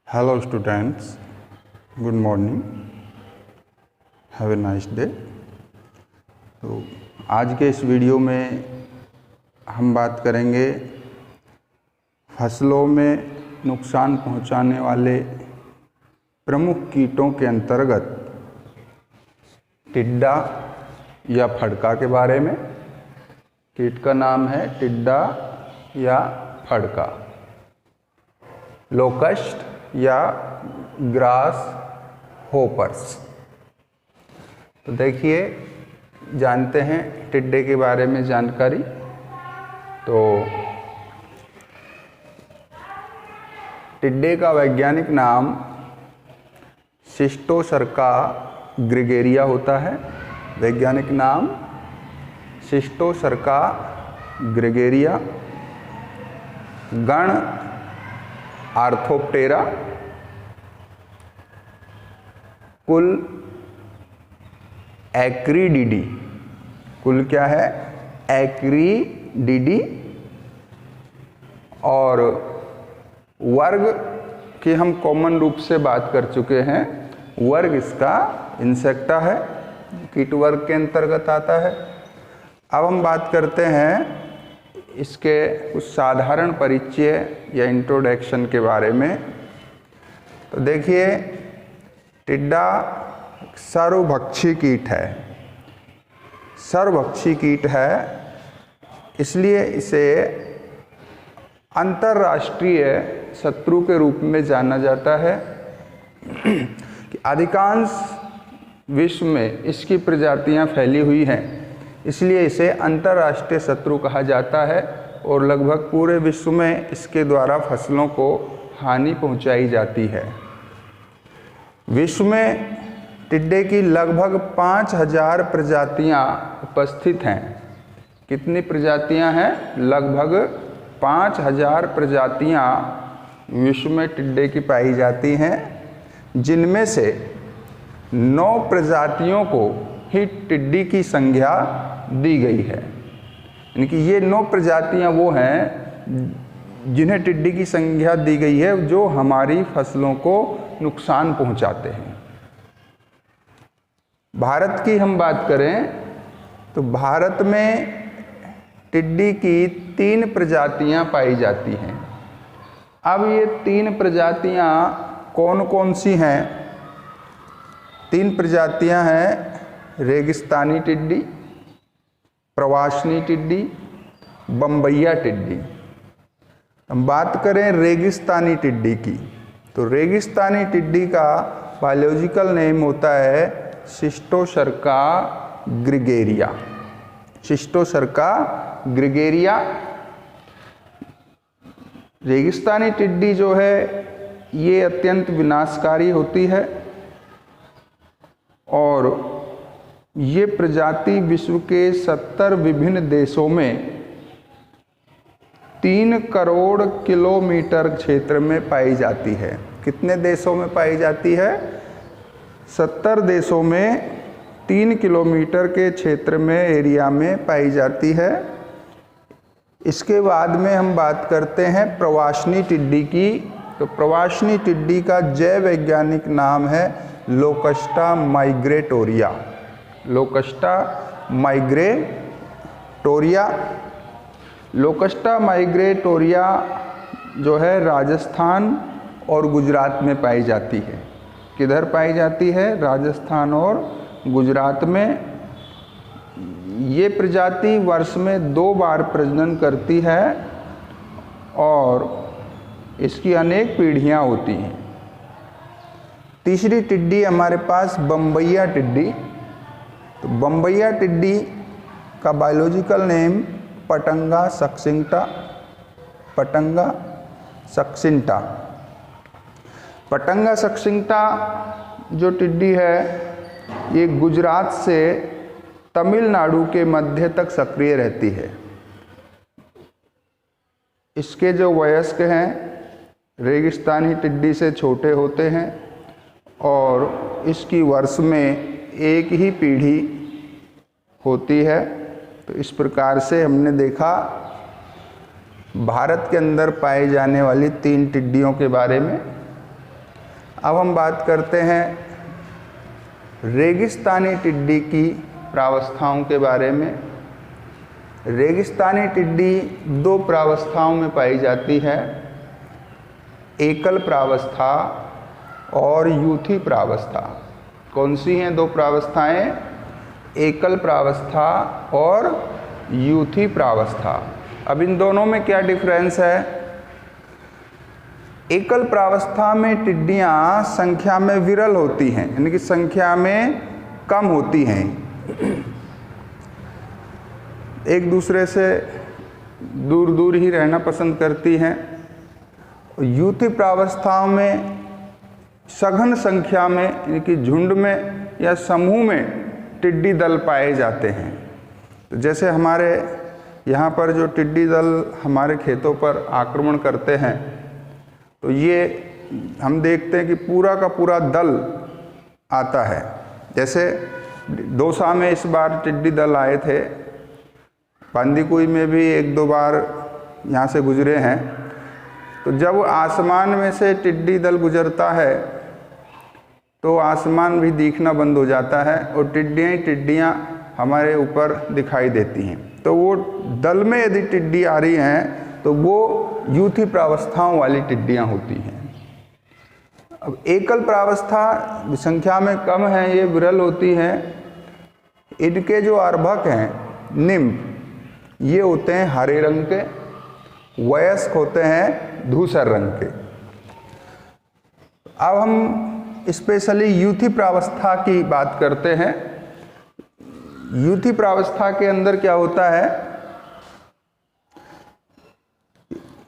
Hello students, good morning, have a nice day. तो आज के इस वीडियो में हम बात करेंगे फसलों में नुकसान पहुंचाने वाले प्रमुख कीटों के अंतर्गत टिड्डा या फड़का के बारे में। कीट का नाम है टिड्डा या फड़का, लोकस्ट या ग्रास होपर्स। तो देखिए, जानते हैं टिड्डे के बारे में जानकारी। तो टिड्डे का वैज्ञानिक नाम शिस्टोसर्का ग्रेगेरिया होता है। वैज्ञानिक नाम शिस्टोसर्का ग्रेगेरिया। गण आर्थोप्टेरा। कुल एक्रीडिडी। कुल क्या है? एक्रीडिडी। और वर्ग की हम कॉमन रूप से बात कर चुके हैं। वर्ग इसका इंसेक्टा है, कीट वर्ग के अंतर्गत आता है। अब हम बात करते हैं इसके कुछ साधारण परिचय या इंट्रोडक्शन के बारे में। तो देखिए, टिड्डा सर्वभक्षी कीट है। सर्वभक्षी कीट है, इसलिए इसे अंतर्राष्ट्रीय शत्रु के रूप में जाना जाता है कि अधिकांश विश्व में इसकी प्रजातियां फैली हुई हैं, इसलिए इसे अंतर्राष्ट्रीय शत्रु कहा जाता है। और लगभग पूरे विश्व में इसके द्वारा फसलों को हानि पहुंचाई जाती है। विश्व में टिड्डे की लगभग 5000 प्रजातियां उपस्थित हैं। कितनी प्रजातियां हैं? लगभग 5000 प्रजातियां विश्व में टिड्डे की पाई जाती हैं, जिनमें से 9 प्रजातियों को ही टिड्डी की संज्ञा दी गई है। यानी कि ये 9 प्रजातियां वो हैं जिन्हें टिड्डी की संज्ञा दी गई है, जो हमारी फसलों को नुकसान पहुंचाते हैं। भारत की हम बात करें तो भारत में टिड्डी की 3 प्रजातियां पाई जाती हैं। अब ये 3 प्रजातियां कौन कौन सी हैं? 3 प्रजातियां हैं रेगिस्तानी टिड्डी, प्रवासनी टिड्डी, बम्बैया टिड्डी। हम बात करें रेगिस्तानी टिड्डी की, तो रेगिस्तानी टिड्डी का बायोलॉजिकल नेम होता है शिस्टोसर्का ग्रेगेरिया। शिस्टोसर्का ग्रेगेरिया। रेगिस्तानी टिड्डी जो है ये अत्यंत विनाशकारी होती है और ये प्रजाति विश्व के 70 विभिन्न देशों में 3 करोड़ किलोमीटर क्षेत्र में पाई जाती है। कितने देशों में पाई जाती है? 70 देशों में 3 किलोमीटर के क्षेत्र में, एरिया में पाई जाती है। इसके बाद में हम बात करते हैं प्रवासनी टिड्डी की। तो प्रवासनी टिड्डी का जैव वैज्ञानिक नाम है लोकस्टा माइग्रेटोरिया। लोकस्टा माइग्रेटोरिया। लोकस्टा माइग्रेटोरिया जो है राजस्थान और गुजरात में पाई जाती है। किधर पाई जाती है? राजस्थान और गुजरात में। ये प्रजाति वर्ष में 2 बार प्रजनन करती है और इसकी अनेक पीढ़ियां होती हैं। तीसरी टिड्डी हमारे पास बम्बैया टिड्डी। तो बम्बैया टिड्डी का बायोलॉजिकल नेम पटंगा सक्सिंटा। पटंगा सक्सिंटा। पटंगा सक्सिंटा जो टिड्डी है ये गुजरात से तमिलनाडु के मध्य तक सक्रिय रहती है। इसके जो वयस्क हैं रेगिस्तानी टिड्डी से छोटे होते हैं और इसकी वर्ष में एक ही पीढ़ी होती है। तो इस प्रकार से हमने देखा भारत के अंदर पाए जाने वाली 3 टिड्डियों के बारे में। अब हम बात करते हैं रेगिस्तानी टिड्डी की प्रावस्थाओं के बारे में। रेगिस्तानी टिड्डी दो प्रावस्थाओं में पाई जाती है, एकल प्रावस्था और यूथी प्रावस्था। कौन सी हैं दो प्रावस्थाएं? एकल प्रावस्था और यूथी प्रावस्था। अब इन दोनों में क्या डिफरेंस है? एकल प्रावस्था में टिड्डियां संख्या में विरल होती हैं, यानी कि संख्या में कम होती हैं, एक दूसरे से दूर दूर ही रहना पसंद करती हैं। यूथी प्रावस्थाओं में सघन संख्या में, यानी कि झुंड में या समूह में टिड्डी दल पाए जाते हैं। तो जैसे हमारे यहाँ पर जो टिड्डी दल हमारे खेतों पर आक्रमण करते हैं, तो ये हम देखते हैं कि पूरा का पूरा दल आता है। जैसे दौसा में इस बार टिड्डी दल आए थे, बांदीकुई में भी एक दो बार यहाँ से गुजरे हैं। तो जब आसमान में से टिड्डी दल गुजरता है तो आसमान भी दिखना बंद हो जाता है और टिड्डियाँ ही टिड्डियाँ हमारे ऊपर दिखाई देती हैं। तो वो दल में यदि टिड्डी आ रही हैं तो वो यूथी प्रावस्थाओं वाली टिड्डियाँ होती हैं। अब एकल प्रावस्था संख्या में कम है, ये विरल होती हैं। इनके जो अर्भक हैं निम्ब, ये होते हैं हरे रंग के, वयस्क होते हैं धूसर रंग के। अब हम स्पेशली यूथी प्रावस्था की बात करते हैं। यूथी प्रावस्था के अंदर क्या होता है?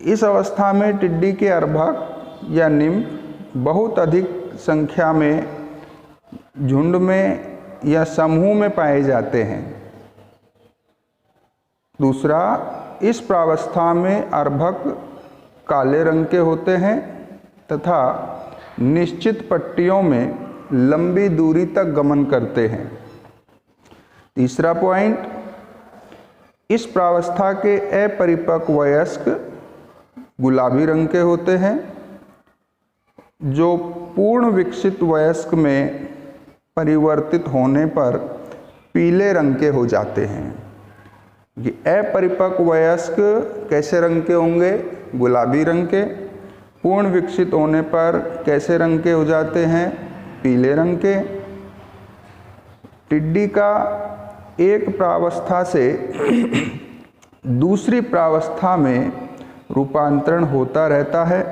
इस अवस्था में टिड्डी के अर्भक या निम्ब बहुत अधिक संख्या में झुंड में या समूह में पाए जाते हैं। दूसरा, इस प्रावस्था में अर्भक काले रंग के होते हैं तथा निश्चित पट्टियों में लंबी दूरी तक गमन करते हैं। तीसरा पॉइंट, इस प्रावस्था के अपरिपक्व वयस्क गुलाबी रंग के होते हैं, जो पूर्ण विकसित वयस्क में परिवर्तित होने पर पीले रंग के हो जाते हैं। कि अपरिपक्व वयस्क कैसे रंग के होंगे? गुलाबी रंग के। पूर्ण विकसित होने पर कैसे रंग के हो जाते हैं? पीले रंग के। टिड्डी का एक प्रावस्था से दूसरी प्रावस्था में रूपांतरण होता रहता है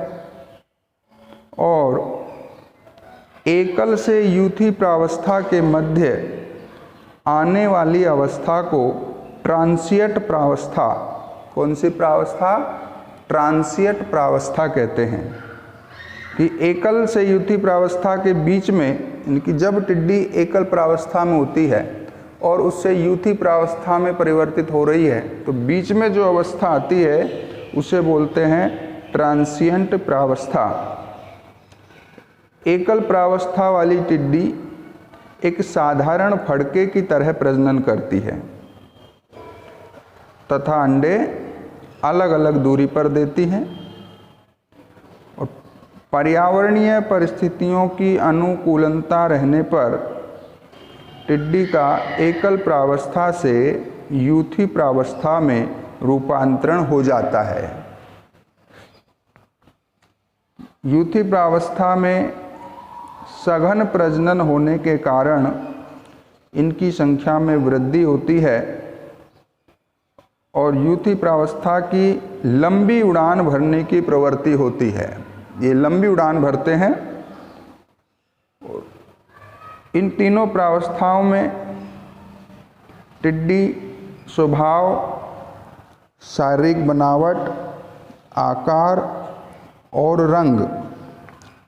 और एकल से यूथी प्रावस्था के मध्य आने वाली अवस्था को ट्रांसिएंट प्रावस्था, कौन सी प्रावस्था? ट्रांसिएंट प्रावस्था कहते हैं। कि एकल से यूथी प्रावस्था के बीच में, इनकी जब टिड्डी एकल प्रावस्था में होती है और उससे यूथी प्रावस्था में परिवर्तित हो रही है, तो बीच में जो अवस्था आती है उसे बोलते हैं ट्रांसिएंट प्रावस्था। एकल प्रावस्था वाली टिड्डी एक साधारण फड़के की तरह प्रजनन करती है तथा अंडे अलग अलग दूरी पर देती हैं और पर्यावरणीय परिस्थितियों की अनुकूलता रहने पर टिड्डी का एकल प्रावस्था से यूथी प्रावस्था में रूपांतरण हो जाता है। यूथी प्रावस्था में सघन प्रजनन होने के कारण इनकी संख्या में वृद्धि होती है और यूथी प्रावस्था की लंबी उड़ान भरने की प्रवृत्ति होती है। ये लंबी उड़ान भरते हैं। इन तीनों प्रावस्थाओं में टिड्डी स्वभाव, शारीरिक बनावट, आकार और रंग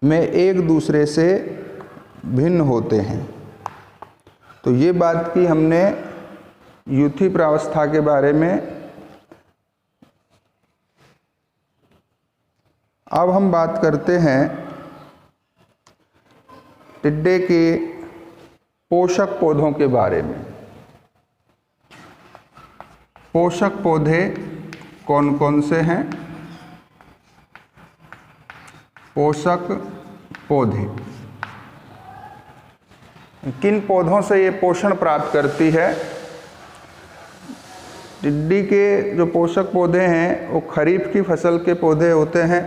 में एक दूसरे से भिन्न होते हैं। तो ये बात की हमने यूथी प्रावस्था के बारे में। अब हम बात करते हैं टिड्डे के पोषक पौधों के बारे में। पोषक पौधे कौन कौन से हैं? पोषक पौधे। किन पौधों से ये पोषण प्राप्त करती है? टिड्डी के जो पोषक पौधे हैं वो खरीफ की फसल के पौधे होते हैं,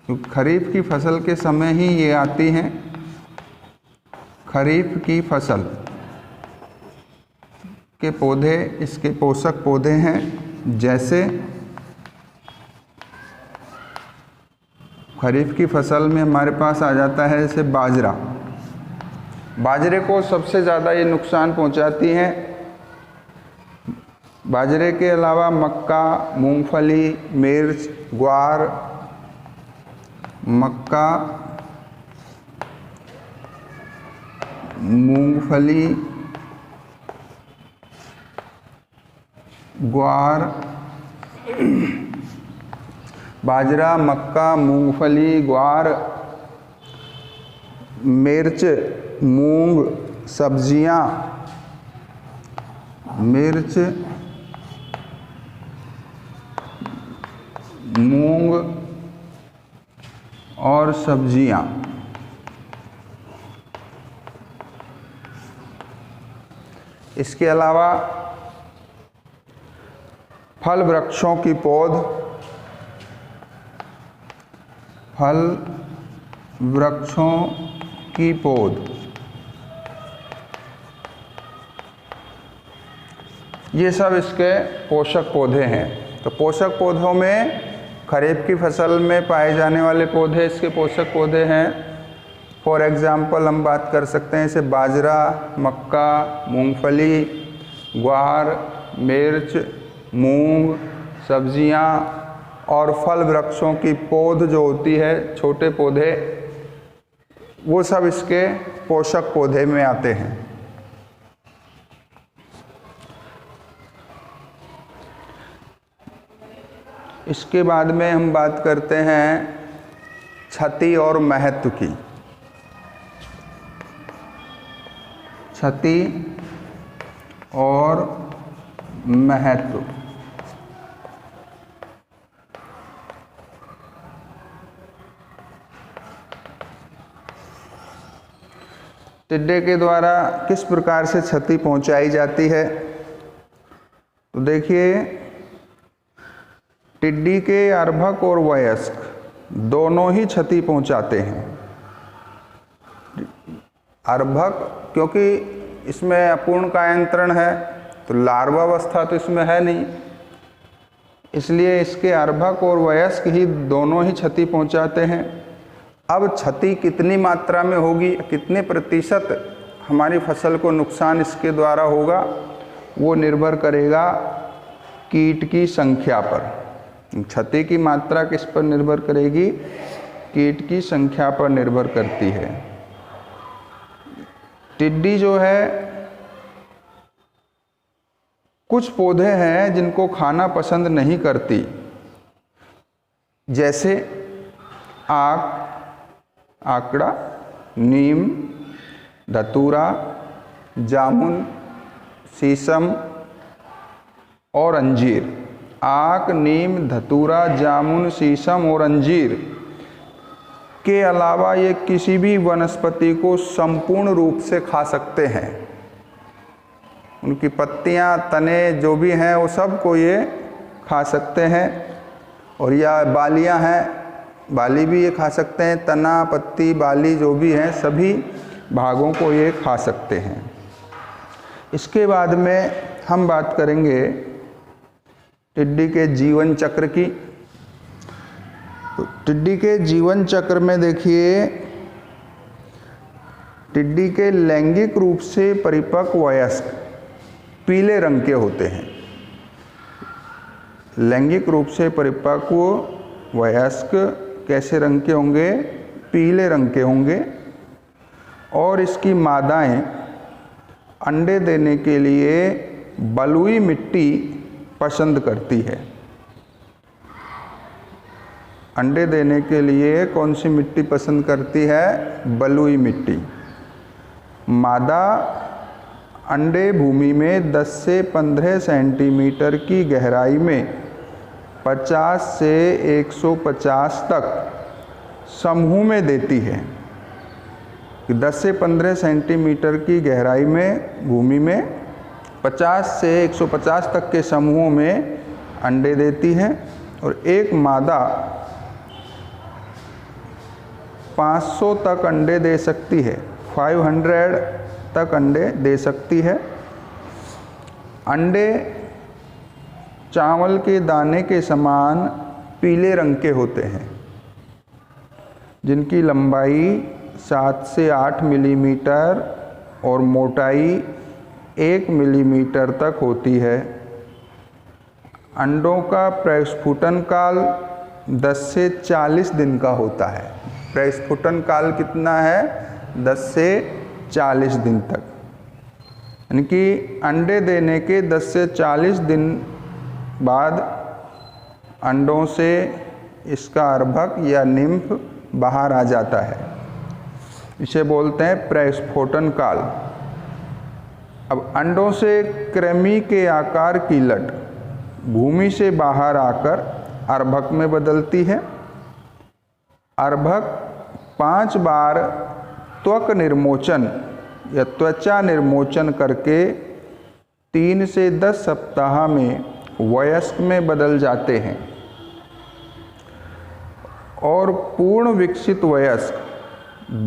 क्योंकि खरीफ की फसल के समय ही ये आती हैं। खरीफ की फसल के पौधे इसके पोषक पौधे हैं। जैसे खरीफ की फसल में हमारे पास आ जाता है जैसे बाजरा। बाजरे को सबसे ज़्यादा ये नुकसान पहुंचाती हैं। बाजरे के अलावा मक्का, मूंगफली, मिर्च, ग्वार, मक्का, मूंगफली, ग्वार, बाजरा, मक्का, मूंगफली, ग्वार, मिर्च, मूंग, सब्जियां, मिर्च, मूंग और सब्जियां। इसके अलावा फल वृक्षों की पौध, फल वृक्षों की पौध, ये सब इसके पोषक पौधे हैं। तो पोषक पौधों में खरीफ की फसल में पाए जाने वाले पौधे इसके पोषक पौधे हैं। फॉर एग्ज़ाम्पल हम बात कर सकते हैं जैसे बाजरा, मक्का, मूंगफली, ग्वार, मिर्च, मूंग, सब्जियां और फल वृक्षों की पौध जो होती है, छोटे पौधे, वो सब इसके पोषक पौधे में आते हैं। इसके बाद में हम बात करते हैं क्षति और महत्व की। क्षति और महत्व। टिड्डे के द्वारा किस प्रकार से क्षति पहुंचाई जाती है? तो देखिए, टिड्डी के अर्भक और वयस्क दोनों ही क्षति पहुंचाते हैं। अर्भक क्योंकि इसमें अपूर्ण कायांतरण है, तो लार्वा अवस्था तो इसमें है नहीं, इसलिए इसके अर्भक और वयस्क ही दोनों ही क्षति पहुंचाते हैं। अब क्षति कितनी मात्रा में होगी, कितने प्रतिशत हमारी फसल को नुकसान इसके द्वारा होगा, वो निर्भर करेगा कीट की संख्या पर। क्षति की मात्रा किस पर निर्भर करेगी? कीट की संख्या पर निर्भर करती है। टिड्डी जो है, कुछ पौधे हैं जिनको खाना पसंद नहीं करती, जैसे आक, आकड़ा, नीम, धतूरा, जामुन, शीशम और अंजीर। आक, नीम, धतूरा, जामुन, शीशम और अंजीर के अलावा ये किसी भी वनस्पति को संपूर्ण रूप से खा सकते हैं। उनकी पत्तियां, तने जो भी हैं वो सब को ये खा सकते हैं। और या बालियां हैं, बाली भी ये खा सकते हैं। तना, पत्ती, बाली जो भी हैं सभी भागों को ये खा सकते हैं। इसके बाद में हम बात करेंगे टिड्डी के जीवन चक्र की। तो टिड्डी के जीवन चक्र में देखिए, टिड्डी के लैंगिक रूप से परिपक्व वयस्क पीले रंग के होते हैं। लैंगिक रूप से परिपक्व वयस्क कैसे रंग के होंगे? पीले रंग के होंगे। और इसकी मादाएं अंडे देने के लिए बलुई मिट्टी पसंद करती है। अंडे देने के लिए कौन सी मिट्टी पसंद करती है? बलुई मिट्टी। मादा अंडे भूमि में 10 से 15 सेंटीमीटर की गहराई में 50 से 150 तक समूह में देती है कि 10 से 15 सेंटीमीटर की गहराई में भूमि में 50 से 150 तक के समूहों में अंडे देती है और एक मादा 500 तक अंडे दे सकती है, 500 तक अंडे दे सकती है। अंडे चावल के दाने के समान पीले रंग के होते हैं, जिनकी लंबाई 7 से 8 मिलीमीटर और मोटाई 1 मिलीमीटर तक होती है। अंडों का प्रस्फुटन काल 10 से 40 दिन का होता है। प्रस्फुटन काल कितना है? 10 से 40 दिन तक, यानी कि अंडे देने के 10 से 40 दिन बाद अंडों से इसका अर्भक या निम्फ बाहर आ जाता है। इसे बोलते हैं प्रस्फुटन काल। अब अंडों से कृमि के आकार की लट भूमि से बाहर आकर अर्भक में बदलती है। अर्भक 5 बार त्वक निर्मोचन या त्वचा निर्मोचन करके 3 से 10 सप्ताह में वयस्क में बदल जाते हैं और पूर्ण विकसित वयस्क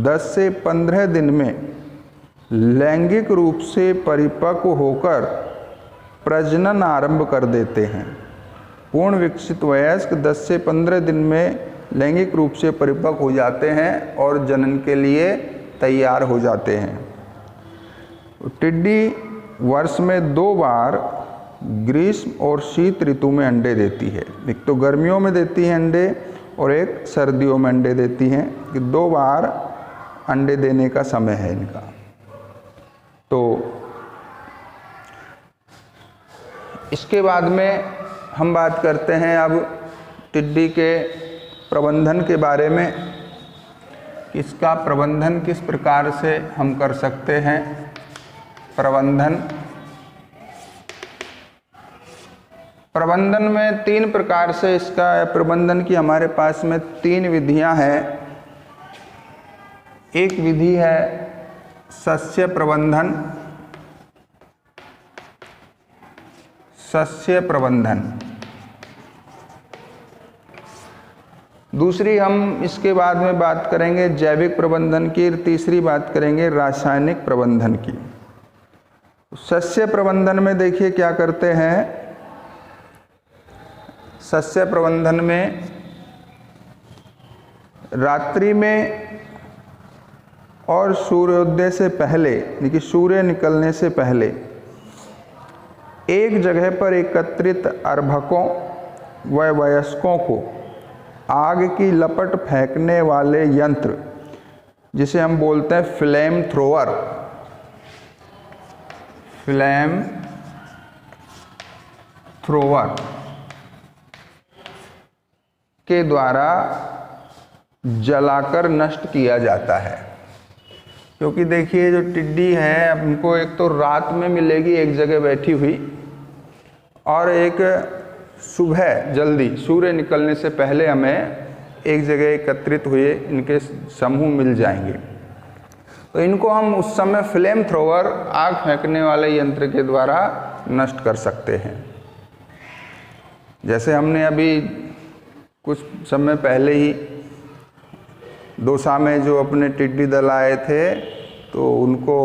10 से 15 दिन में लैंगिक रूप से परिपक्व होकर प्रजनन आरंभ कर देते हैं। पूर्ण विकसित वयस्क 10 से 15 दिन में लैंगिक रूप से परिपक्व हो जाते हैं और जनन के लिए तैयार हो जाते हैं। टिड्डी वर्ष में 2 बार ग्रीष्म और शीत ऋतु में अंडे देती है। एक तो गर्मियों में देती है अंडे और एक सर्दियों में अंडे देती हैं, कि 2 बार अंडे देने का समय है इनका। तो इसके बाद में हम बात करते हैं अब टिड्डी के प्रबंधन के बारे में, कि इसका प्रबंधन किस प्रकार से हम कर सकते हैं। प्रबंधन में 3 प्रकार से इसका प्रबंधन की हमारे पास में 3 विधियां हैं। एक विधि है सस्य प्रबंधन। दूसरी हम इसके बाद में बात करेंगे जैविक प्रबंधन की, और तीसरी बात करेंगे रासायनिक प्रबंधन की। सस्य प्रबंधन में देखिए क्या करते हैं। सस्य प्रबंधन में रात्रि में और सूर्योदय से पहले, यानी कि सूर्य निकलने से पहले, एक जगह पर एकत्रित अर्भकों व वयस्कों को आग की लपट फेंकने वाले यंत्र, जिसे हम बोलते हैं फ्लेम थ्रोवर के द्वारा जलाकर नष्ट किया जाता है। क्योंकि देखिए जो टिड्डी है, हमको एक तो रात में मिलेगी एक जगह बैठी हुई, और एक सुबह जल्दी सूर्य निकलने से पहले हमें एक जगह एकत्रित हुए इनके समूह मिल जाएंगे। तो इनको हम उस समय फ्लेम थ्रोवर, आग फेंकने वाले यंत्र के द्वारा नष्ट कर सकते हैं। जैसे हमने अभी कुछ समय पहले ही दौसा में जो अपने टिड्डी दल आए थे, तो उनको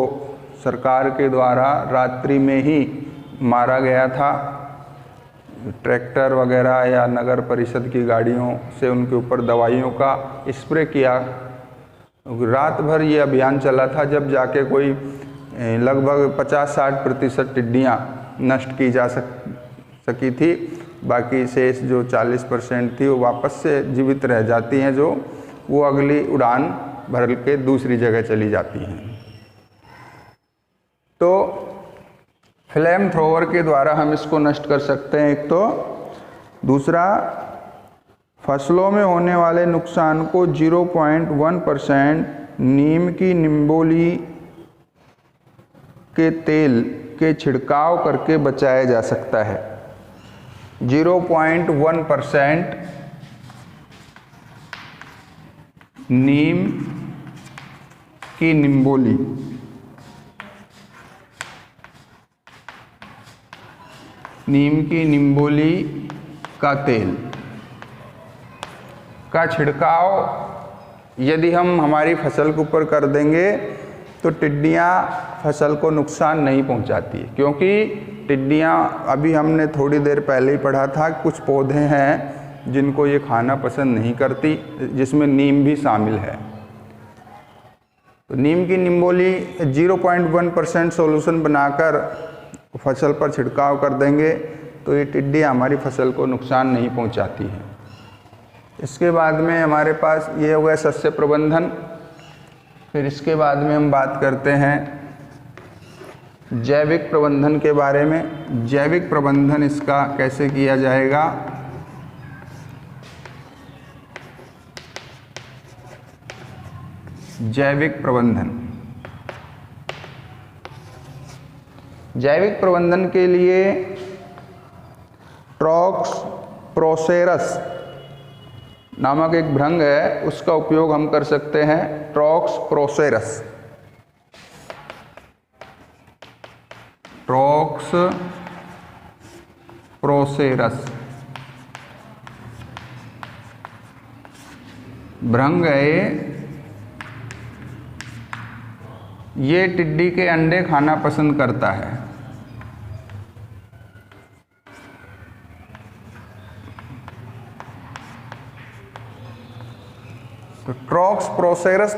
सरकार के द्वारा रात्रि में ही मारा गया था। ट्रैक्टर वगैरह या नगर परिषद की गाड़ियों से उनके ऊपर दवाइयों का स्प्रे किया। रात भर ये अभियान चला था, जब जाके कोई लगभग 50-60% टिड्डियाँ नष्ट की जा सकी थी। बाकी शेष जो 40% थी वो वापस से जीवित रह जाती हैं, जो वो अगली उड़ान भर के दूसरी जगह चली जाती हैं। तो फ्लेम थ्रोवर के द्वारा हम इसको नष्ट कर सकते हैं एक तो। दूसरा, फसलों में होने वाले नुकसान को 0.1% नीम की निम्बोली के तेल के छिड़काव करके बचाया जा सकता है। 0.1% नीम की निम्बोली। नीम की निम्बोली का तेल का छिड़काव यदि हम हमारी फसल के ऊपर कर देंगे तो टिड्डियाँ फसल को नुकसान नहीं पहुंचाती, क्योंकि टिड्डियाँ, अभी हमने थोड़ी देर पहले ही पढ़ा था, कुछ पौधे हैं जिनको ये खाना पसंद नहीं करती, जिसमें नीम भी शामिल है। तो नीम की निम्बोली 0.1% सॉल्यूशन बनाकर फसल पर छिड़काव कर देंगे तो ये टिड्डियाँ हमारी फसल को नुकसान नहीं पहुंचाती हैं। इसके बाद में हमारे पास ये हो गया सस्य प्रबंधन। फिर इसके बाद में हम बात करते हैं जैविक प्रबंधन के बारे में। जैविक प्रबंधन इसका कैसे किया जाएगा। जैविक प्रबंधन, जैविक प्रबंधन के लिए ट्रॉक्स प्रोसेरस नामक एक भृंग है, उसका उपयोग हम कर सकते हैं। ट्रॉक्स प्रोसेरस, ट्रॉक्स प्रोसेरस भृंग है ये टिड्डी के अंडे खाना पसंद करता है। तो ट्रॉक्स प्रोसेरस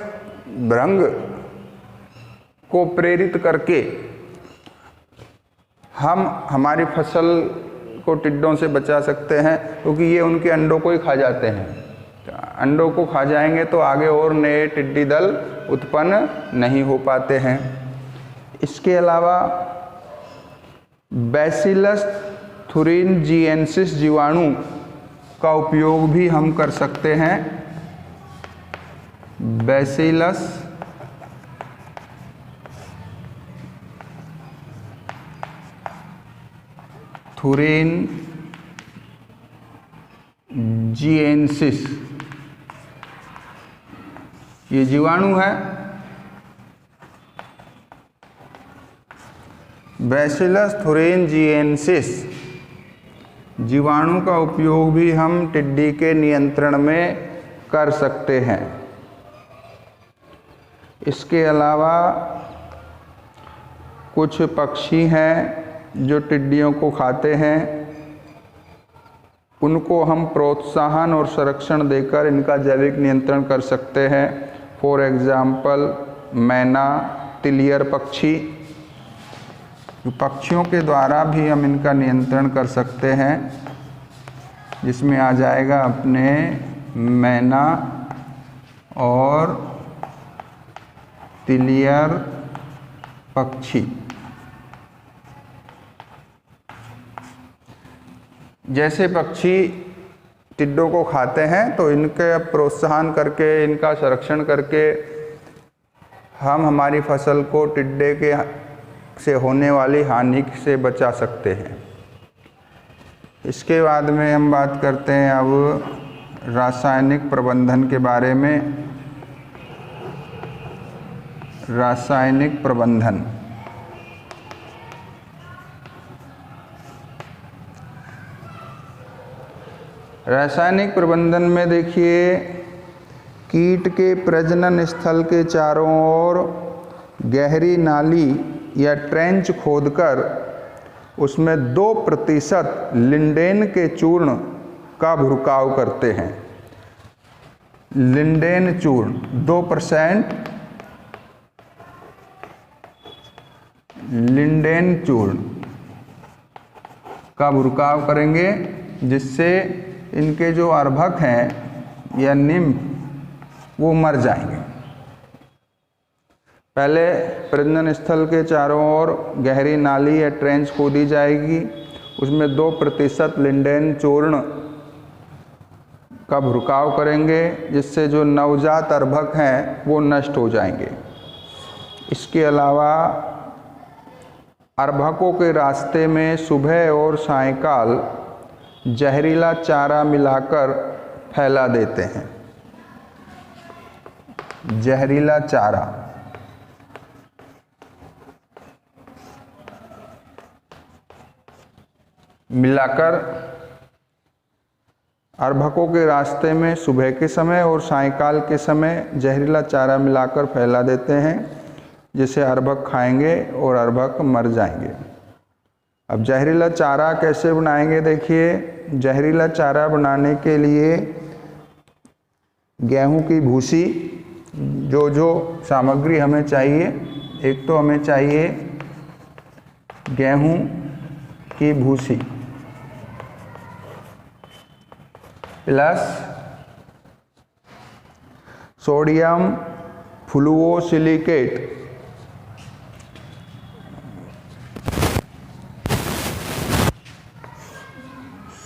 भृंग को प्रेरित करके हम हमारी फसल को टिड्डों से बचा सकते हैं, क्योंकि ये उनके अंडों को ही खा जाते हैं। अंडों को खा जाएंगे तो आगे और नए टिड्डी दल उत्पन्न नहीं हो पाते हैं। इसके अलावा बैसिलस थुरिनजिएंसिस जीवाणु का उपयोग भी हम कर सकते हैं। बैसिलस थुरिनजिएंसिस ये जीवाणु है। बैसिलस थुरिनजिएंसिस जीवाणु का उपयोग भी हम टिड्डी के नियंत्रण में कर सकते हैं। इसके अलावा कुछ पक्षी हैं जो टिड्डियों को खाते हैं, उनको हम प्रोत्साहन और संरक्षण देकर इनका जैविक नियंत्रण कर सकते हैं। फॉर एग्जाम्पल मैना, तिलियर पक्षी, पक्षियों के द्वारा भी हम इनका नियंत्रण कर सकते हैं, जिसमें आ जाएगा अपने मैना और तिलियर पक्षी। जैसे पक्षी टिड्डों को खाते हैं तो इनके प्रोत्साहन करके, इनका संरक्षण करके हम हमारी फसल को टिड्डे के से होने वाली हानि से बचा सकते हैं। इसके बाद में हम बात करते हैं अब रासायनिक प्रबंधन के बारे में। रासायनिक प्रबंधन, रासायनिक प्रबंधन में देखिए, कीट के प्रजनन स्थल के चारों ओर गहरी नाली या ट्रेंच खोदकर उसमें 2% लिंडेन के चूर्ण का भुरकाव करते हैं। लिंडेन चूर्ण 2% लिंडेन चूर्ण का भुरकाव करेंगे, जिससे इनके जो अर्भक हैं या निम्फ वो मर जाएंगे। पहले प्रजनन स्थल के चारों ओर गहरी नाली या ट्रेंच खोदी जाएगी, उसमें 2% लिंडेन चूर्ण का भुरकाव करेंगे, जिससे जो नवजात अर्भक हैं वो नष्ट हो जाएंगे। इसके अलावा अर्भकों के रास्ते में सुबह और सायंकाल जहरीला चारा मिलाकर फैला देते हैं। जहरीला चारा मिलाकर अर्भकों के रास्ते में सुबह के समय और सायंकाल के समय जहरीला चारा मिलाकर फैला देते हैं, जिसे अर्भक खाएंगे और अर्भक मर जाएंगे। अब जहरीला चारा कैसे बनाएंगे? देखिए, जहरीला चारा बनाने के लिए गेहूं की भूसी, जो सामग्री हमें चाहिए, एक तो हमें चाहिए गेहूं की भूसी प्लस सोडियम फ्लूओसिलिकेट,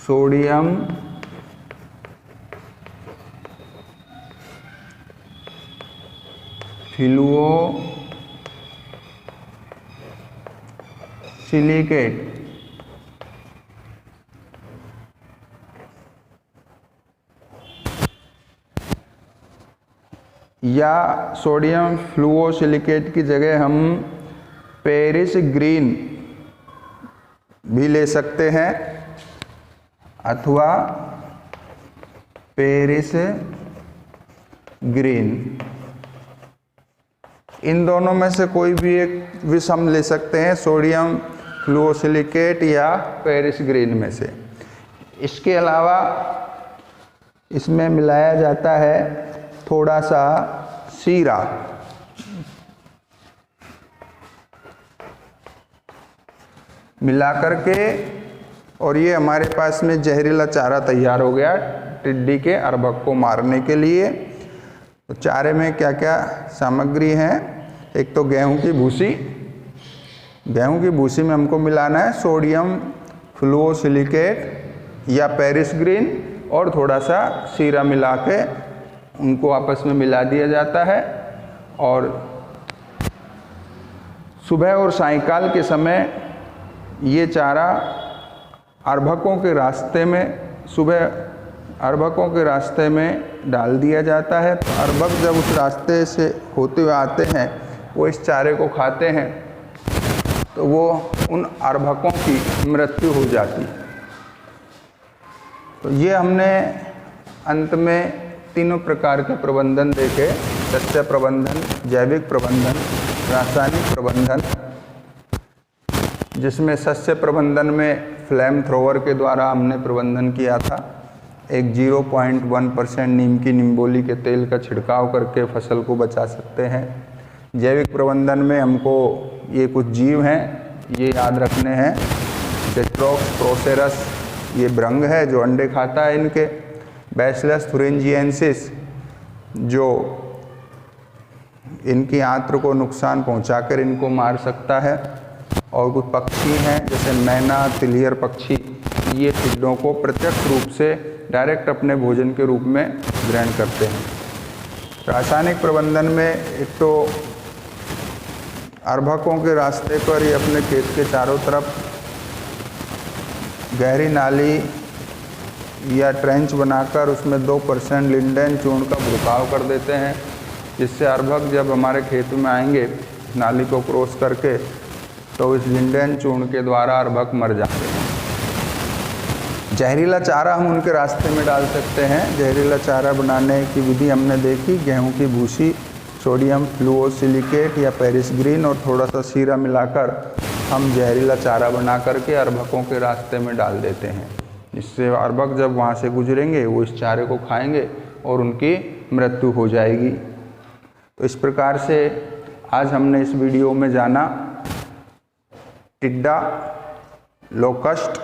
सोडियम फ्लूओसिलिकेट या सोडियम फ्लूओसिलिकेट की जगह हम पेरिस ग्रीन भी ले सकते हैं अथवा पेरिस ग्रीन। इन दोनों में से कोई भी एक विष हम ले सकते हैं, सोडियम फ्लूओसिलिकेट या पेरिस ग्रीन में से। इसके अलावा इसमें मिलाया जाता है थोड़ा सा सीरा, मिला करके, और ये हमारे पास में जहरीला चारा तैयार हो गया टिड्डी के अर्भक को मारने के लिए। तो चारे में क्या क्या सामग्री है? एक तो गेहूं की भूसी, गेहूं की भूसी में हमको मिलाना है सोडियम फ्लूओसिलिकेट या पेरिस ग्रीन और थोड़ा सा सीरा मिला के उनको आपस में मिला दिया जाता है, और सुबह और सायंकाल के समय ये चारा अर्भकों के रास्ते में, सुबह अर्भकों के रास्ते में डाल दिया जाता है। तो अर्भक जब उस रास्ते से होते हुए आते हैं, वो इस चारे को खाते हैं, तो वो उन अर्भकों की मृत्यु हो जाती है। तो ये हमने अंत में तीनों प्रकार के प्रबंधन देखे: सस्य प्रबंधन, जैविक प्रबंधन, रासायनिक प्रबंधन, जिसमें सस्य प्रबंधन में फ्लेम थ्रोवर के द्वारा हमने प्रबंधन किया था। एक 0.1% नीम की निम्बोली के तेल का छिड़काव करके फसल को बचा सकते हैं। जैविक प्रबंधन में हमको ये कुछ जीव हैं, ये याद रखने हैं। सेट्रोक्स प्रोसेरस ये भृंग है जो अंडे खाता है इनके। बैसिलस थुरिंजिएंसिस जो इनकी आंत्र को नुकसान पहुंचाकर इनको मार सकता है। और कुछ पक्षी हैं जैसे मैना, तिलियर पक्षी, ये टिड्डों को प्रत्यक्ष रूप से डायरेक्ट अपने भोजन के रूप में ग्रहण करते हैं। रासायनिक प्रबंधन में एक तो अर्भकों के रास्ते पर ये अपने खेत के चारों तरफ गहरी नाली या ट्रेंच बनाकर उसमें 2% लिंडेन चूर्ण का छिड़काव कर देते हैं, जिससे अर्भक जब हमारे खेत में आएंगे नाली को क्रॉस करके, तो इस लिंडेन चूर्ण के द्वारा अर्भक मर जाते हैं। जहरीला चारा हम उनके रास्ते में डाल सकते हैं। जहरीला चारा बनाने की विधि हमने देखी। गेहूं की भूसी, सोडियम फ्लूओसिलिकेट या पेरिस ग्रीन और थोड़ा सा सीरा मिलाकर हम जहरीला चारा बना करके अर्भकों के रास्ते में डाल देते हैं, जिससे अर्भक जब वहाँ से गुजरेंगे वो इस चारे को खाएंगे और उनकी मृत्यु हो जाएगी। तो इस प्रकार से आज हमने इस वीडियो में जाना टिड्डा, लोकस्ट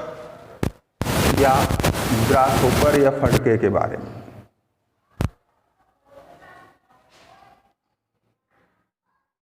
या ग्रासहोपर या फड़के के बारे में।